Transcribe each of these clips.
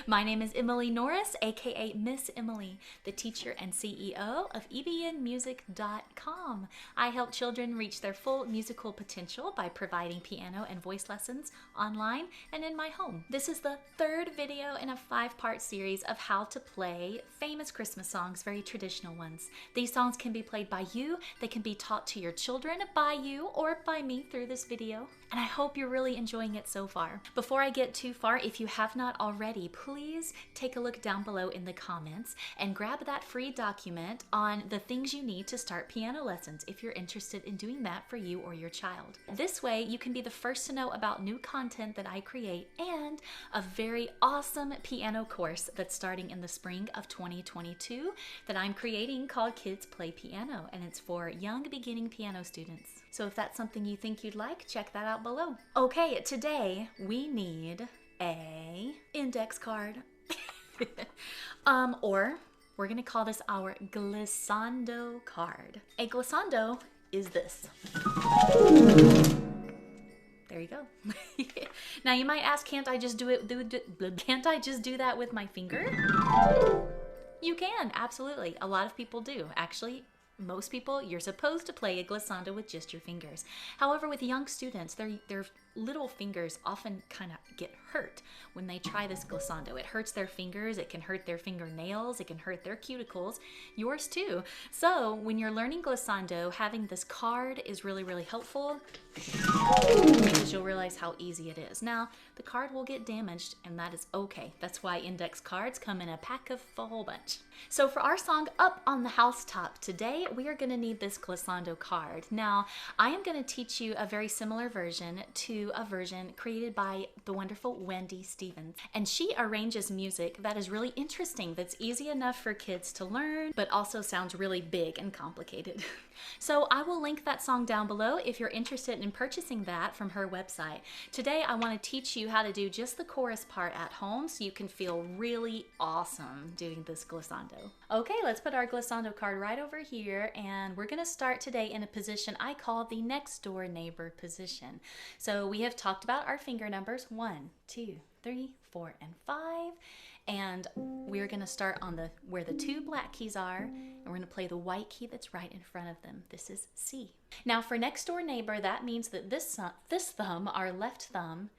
My name is Emily Norris, aka Miss Emily, the teacher and CEO of ebnmusic.com. I help children reach their full musical potential by providing piano and voice lessons online and in my home. This is the third video in a 5-part series of how to play famous Christmas songs, very traditional ones. These songs can be played by you, they can be taught to your children by you or by me through this video, and I hope you're really enjoying it so far. Before I get too far, if you have not already, please take a look down below in the comments and grab that free document on the things you need to start piano lessons if you're interested in doing that for you or your child. This way you can be the first to know about new content that I create and a very awesome piano course that's starting in the spring of 2022 that I'm creating called Kids Play Piano, and it's for young beginning piano students. So if that's something you think you'd like, check that out below. Okay, today we need a index card. Or we're gonna call this our glissando card. A glissando is this. There you go. Now you might ask, can't I just do that with my finger? You can, absolutely. A lot of people do. Actually, most people, you're supposed to play a glissando with just your fingers. However, with young students, their little fingers often kind of get hurt when they try this glissando. It hurts their fingers, it can hurt their fingernails, it can hurt their cuticles, yours too. So when you're learning glissando, having this card is really, really helpful because you'll realize how easy it is. Now, the card will get damaged, and that is okay. That's why index cards come in a pack of a whole bunch. So for our song Up on the Housetop today, we are going to need this glissando card. Now, I am going to teach you a very similar version to a version created by the wonderful Wendy Stevens. And she arranges music that is really interesting, that's easy enough for kids to learn, but also sounds really big and complicated. So I will link that song down below if you're interested in purchasing that from her website. Today I want to teach you how to do just the chorus part at home so you can feel really awesome doing this glissando. Okay, let's put our glissando card right over here, and we're going to start today in a position I call the next door neighbor position. So we have talked about our finger numbers 1, 2, 3, 4, and 5. And we're going to start on where the 2 black keys are, and we're going to play the white key that's right in front of them. This is C. Now for next door neighbor, that means that this thumb, our left thumb,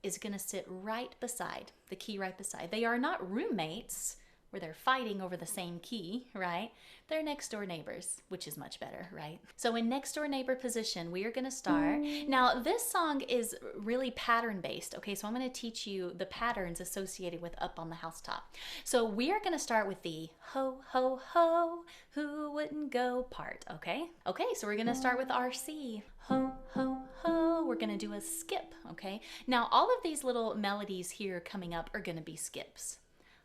is going to sit right beside, the key right beside. They are not roommates where they're fighting over the same key, right? They're next door neighbors, which is much better, right? So in next door neighbor position, we are going to start. Now this song is really pattern based, okay? So I'm going to teach you the patterns associated with Up on the Housetop. So we are going to start with the ho, ho, ho, who wouldn't go part, okay? Okay, so we're going to start with our C. Ho, ho, ho. We're going to do a skip, okay? Now all of these little melodies here coming up are going to be skips.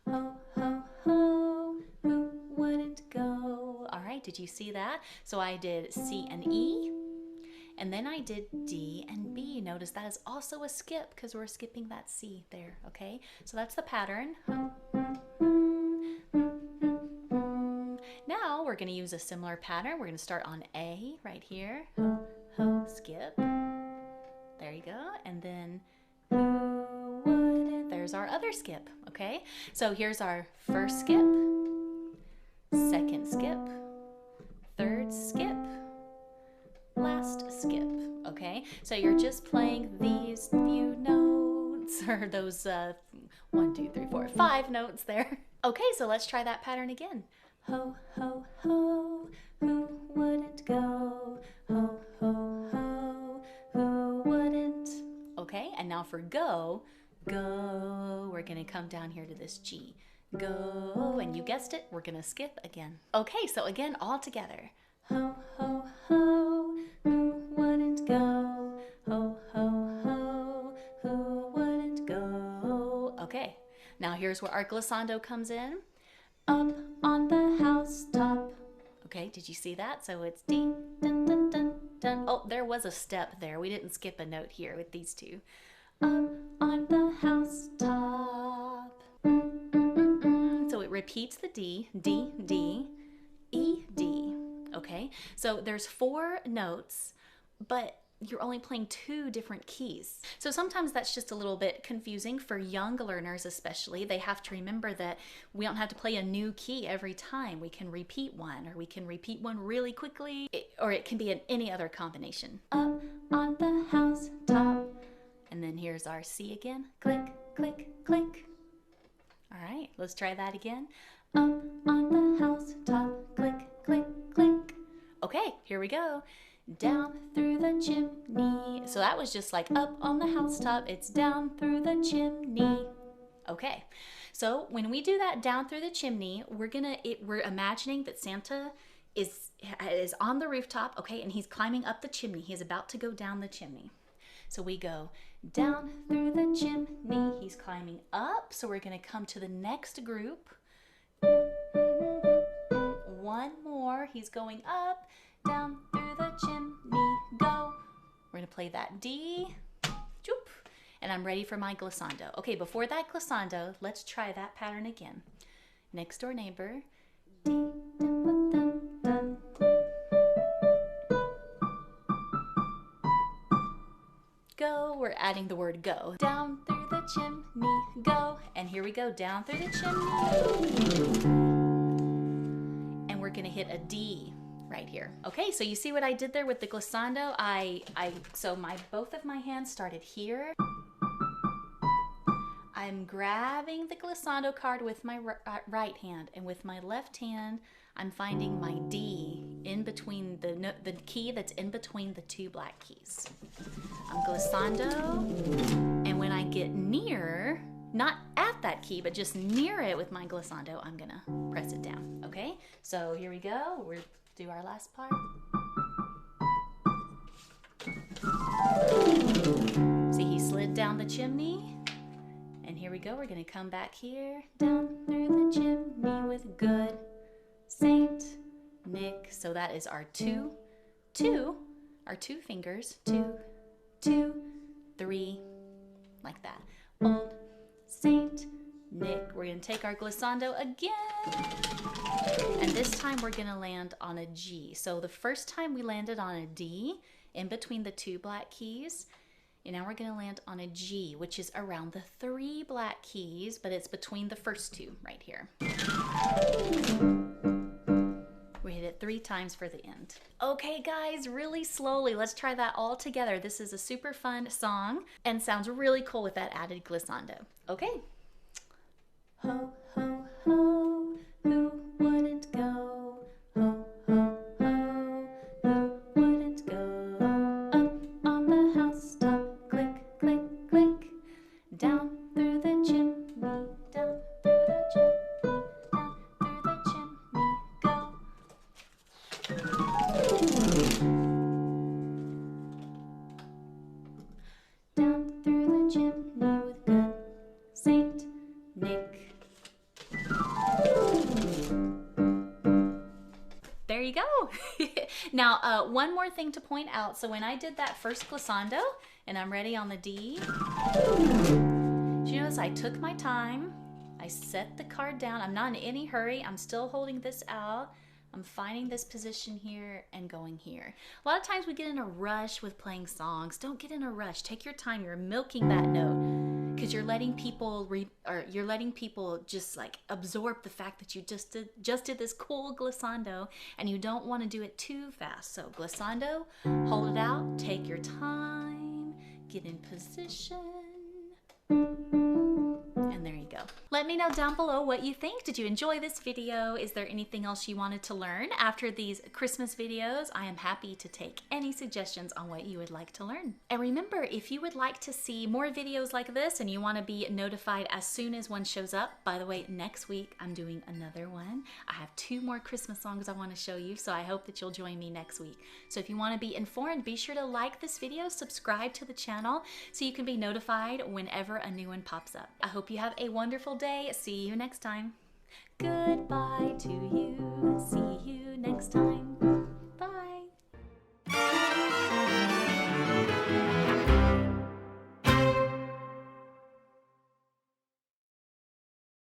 Ho, ho, ho, who wouldn't go? All right, did you see that? So I did C and E, and then I did D and B. Notice that is also a skip because we're skipping that C there, okay? So that's the pattern. Now we're going to use a similar pattern. We're going to start on A right here. Ho, ho, skip. There you go. And then who wouldn't? There's our other skip, okay? So here's our first skip, second skip, third skip, last skip, okay? So you're just playing these few notes, or those 1, 2, 3, 4, 5 notes there. Okay, so let's try that pattern again. Ho, ho, ho, who wouldn't go? Ho, ho, ho, who wouldn't? Okay, and now for go, we're gonna come down here to this G. Go, and you guessed it, we're gonna skip again. Okay, so again, all together. Ho, ho, ho, who wouldn't go? Ho, ho, ho, who wouldn't go? Okay, now here's where our glissando comes in. Up on the housetop. Okay, did you see that? So it's D, dun, dun, dun, dun. Oh, there was a step there. We didn't skip a note here with these two. Up on the housetop. So it repeats the D, D, D, E, D. Okay, so there's 4 notes, but you're only playing 2 different keys. So sometimes that's just a little bit confusing for young learners especially. They have to remember that we don't have to play a new key every time. We can repeat one, or we can repeat one really quickly, or it can be in any other combination. Up on the housetop. And then here's our C again. Click, click, click. All right, let's try that again. Up on the housetop. Click, click, click. Okay, here we go. Down through the chimney. So that was just like up on the housetop. It's down through the chimney. Okay, so when we do that down through the chimney, we're imagining that Santa is on the rooftop, okay, and he's climbing up the chimney. He's about to go down the chimney. So we go down through the chimney. He's climbing up. So we're going to come to the next group. One more. He's going up, down through the chimney, go. We're going to play that D. Choop. And I'm ready for my glissando. Okay, before that glissando, let's try that pattern again. Next door neighbor. D, dun, dun, dun. Go, we're adding the word go. Down through the chimney, go. And here we go, down through the chimney. And we're gonna hit a D right here. Okay, so you see what I did there with the glissando? So both of my hands started here. I'm grabbing the glissando card with my right hand, and with my left hand, I'm finding my D in between the key that's in between the 2 black keys. I'm glissando, and when I get near, not at that key, but just near it with my glissando, I'm gonna press it down, okay? So here we go, we'll do our last part. See, he slid down the chimney, and here we go, we're gonna come back here, down through the chimney with good Saint Nick. So that is our our 2 fingers, 2, 2, 3, like that. Old Saint Nick. We're gonna take our glissando again, and this time we're gonna land on a G. So the first time we landed on a D in between the 2 black keys, and now we're gonna land on a G, which is around the 3 black keys, but it's between the first 2 right here. We hit it 3 times for the end. Okay guys, really slowly, let's try that all together. This is a super fun song and sounds really cool with that added glissando. Okay. Ho, ho, ho, who wouldn't go? Ho, ho, ho, who wouldn't go? Up on the housetop, click, click, click. Down through the chimney, down through the chimney, down through the chimney, go. Down through the chimney with good Saint Nick. There you go. Now, one more thing to point out. So when I did that first glissando, and I'm ready on the D, did you notice I took my time, I set the card down, I'm not in any hurry, I'm still holding this out, I'm finding this position here and going here. A lot of times we get in a rush with playing songs. Don't get in a rush. Take your time. You're milking that note because you're letting people just like absorb the fact that you just did this cool glissando, and you don't want to do it too fast. So glissando, hold it out, take your time, get in position. And there you go. Let me know down below what you think. Did you enjoy this video? Is there anything else you wanted to learn after these Christmas videos? I am happy to take any suggestions on what you would like to learn. And remember, if you would like to see more videos like this and you want to be notified as soon as one shows up, by the way, next week I'm doing another one. I have 2 more Christmas songs I want to show you, so I hope that you'll join me next week. So if you want to be informed, be sure to like this video, subscribe to the channel so you can be notified whenever a new one pops up. I hope you have a wonderful day. See you next time. Goodbye to you. See you next time.